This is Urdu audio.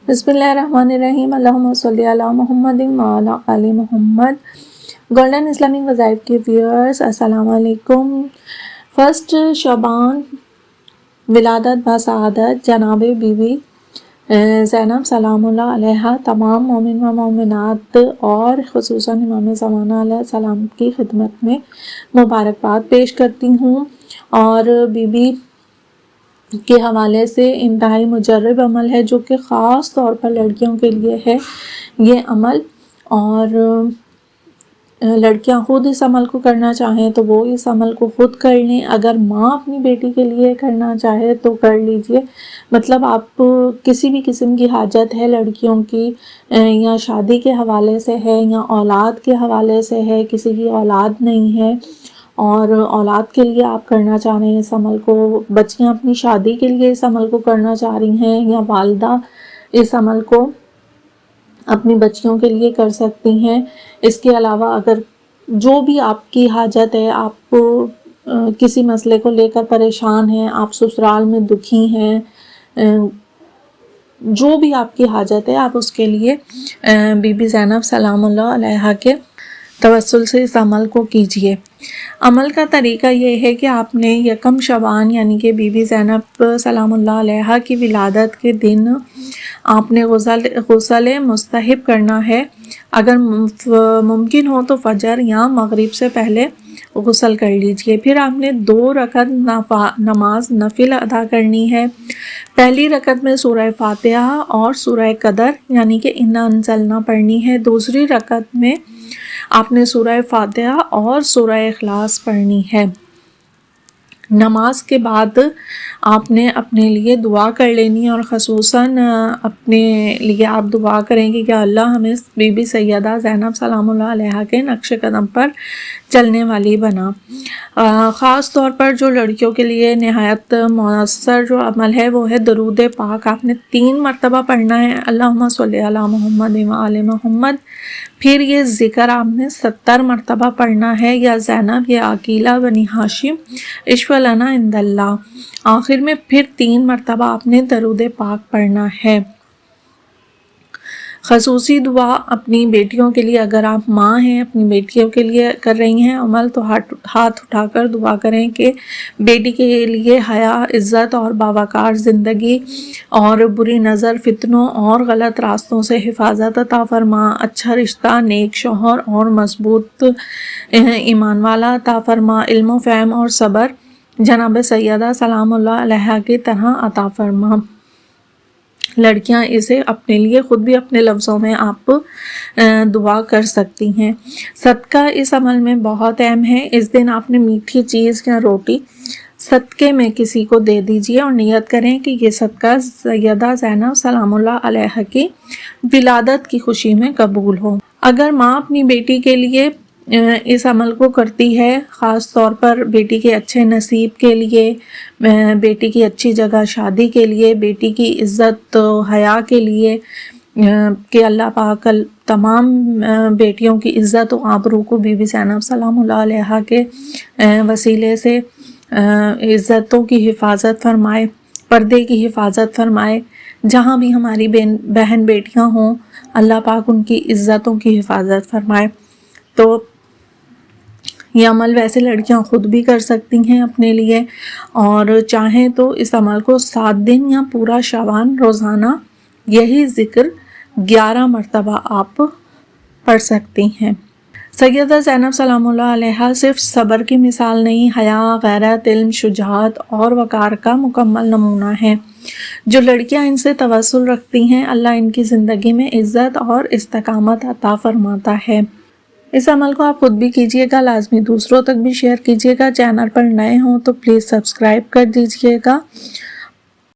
بسم اللہ الرحمن الرحیم، اللہم صلی علی محمد وعلی آل محمد۔ گولڈن اسلامک وظائف کے ویورز السلام علیکم۔ فرسٹ شعبان ولادت بسعادت جناب بی بی زینب سلام اللہ علیہ تمام مومن و مومنات اور خصوصاً امام زمانہ علیہ السلام کی خدمت میں مبارکباد پیش کرتی ہوں، اور بی بی کے حوالے سے انتہائی مجرب عمل ہے جو کہ خاص طور پر لڑکیوں کے لیے ہے یہ عمل، اور لڑکیاں خود اس عمل کو کرنا چاہیں تو وہ اس عمل کو خود کر لیں، اگر ماں اپنی بیٹی کے لیے کرنا چاہے تو کر لیجئے۔ مطلب آپ کسی بھی قسم کی حاجت ہے لڑکیوں کی، یا شادی کے حوالے سے ہے یا اولاد کے حوالے سے ہے، کسی کی اولاد نہیں ہے اور اولاد کے لیے آپ کرنا چاہ رہے ہیں اس عمل کو، بچیاں اپنی شادی کے لیے اس عمل کو کرنا چاہ رہی ہیں، یا والدہ اس عمل کو اپنی بچیوں کے لیے کر سکتی ہیں۔ اس کے علاوہ اگر جو بھی آپ کی حاجت ہے، آپ کسی مسئلے کو لے کر پریشان ہیں، آپ سسرال میں دکھی ہیں، جو بھی آپ کی حاجت ہے آپ اس کے لیے بی بی زینب سلام اللہ علیہ کے توسل سے اس عمل کو کیجئے۔ عمل کا طریقہ یہ ہے کہ آپ نے یکم شعبان یعنی کہ بی بی زینب سلام اللہ علیہ کی ولادت کے دن آپ نے غسل مستحب کرنا ہے۔ اگر ممکن ہو تو فجر یا مغرب سے پہلے غسل کر لیجئے۔ پھر آپ نے 2 رکعت نماز نفل ادا کرنی ہے۔ پہلی رکعت میں سورہ فاتحہ اور سورہ قدر یعنی کہ انا انزلنا پڑھنی ہے۔ دوسری رکعت میں آپ نے سورہ فاتحہ اور سورہ اخلاص پڑھنی ہے۔ نماز کے بعد آپ نے اپنے لیے دعا کر لینی ہے، اور خصوصاً اپنے لیے آپ دعا کریں گے کہ اللہ ہمیں بی بی سیدہ زینب سلام اللہ علیہ کے نقش قدم پر چلنے والی بنا۔ خاص طور پر جو لڑکیوں کے لیے نہایت مؤثر جو عمل ہے وہ ہے درود پاک۔ آپ نے 3 مرتبہ پڑھنا ہے، اللہم صلی علی محمد وعلی محمد۔ پھر یہ ذکر آپ نے 70 مرتبہ پڑھنا ہے، یا زینب یا عقیلہ بنی ہاشم اشفع لنا عند اللہ۔ آخر میں پھر 3 مرتبہ آپ نے درود پاک پڑھنا ہے۔ خصوصی دعا اپنی بیٹیوں کے لیے، اگر آپ ماں ہیں اپنی بیٹیوں کے لیے کر رہی ہیں عمل تو ہاتھ اٹھا کر دعا کریں کہ بیٹی کے لیے حیا، عزت اور باوقار زندگی اور بری نظر، فتنوں اور غلط راستوں سے حفاظت عطا فرما، اچھا رشتہ، نیک شوہر اور مضبوط ایمان والا عطا فرما، علم و فہم اور صبر جناب سیدہ سلام اللہ علیہ کی طرح عطا فرما۔ لڑکیاں اسے اپنے لیے خود بھی اپنے لفظوں میں آپ دعا کر سکتی ہیں۔ صدقہ اس عمل میں بہت اہم ہے۔ اس دن آپ نے میٹھی چیز یا روٹی صدقے میں کسی کو دے دیجئے، اور نیت کریں کہ یہ صدقہ سیدہ زینب سلام اللہ علیہ کی ولادت کی خوشی میں قبول ہو۔ اگر ماں اپنی بیٹی کے لیے اس عمل کو کرتی ہے، خاص طور پر بیٹی کے اچھے نصیب کے لیے، بیٹی کی اچھی جگہ شادی کے لیے، بیٹی کی عزت و حیا کے لیے، کہ اللہ پاک تمام بیٹیوں کی عزت و آبرو کو بی بی زینب سلام اللہ علیہ کے وسیلے سے عزتوں کی حفاظت فرمائے، پردے کی حفاظت فرمائے، جہاں بھی ہماری بہن بیٹیاں ہوں اللہ پاک ان کی عزتوں کی حفاظت فرمائے۔ تو یہ عمل ویسے لڑکیاں خود بھی کر سکتی ہیں اپنے لیے، اور چاہیں تو اس عمل کو 7 دن یا پورا شعبان روزانہ یہی ذکر 11 مرتبہ آپ پڑھ سکتی ہیں۔ سیدہ زینب سلام اللہ علیہ صرف صبر کی مثال نہیں، حیا، غیرت، علم، شجاعت اور وقار کا مکمل نمونہ ہے۔ جو لڑکیاں ان سے توسل رکھتی ہیں اللہ ان کی زندگی میں عزت اور استقامت عطا فرماتا ہے۔ اس عمل کو آپ خود بھی کیجئے گا، لازمی دوسروں تک بھی شیئر کیجئے گا۔ چینل پر نئے ہوں تو پلیز سبسکرائب کر دیجئے گا۔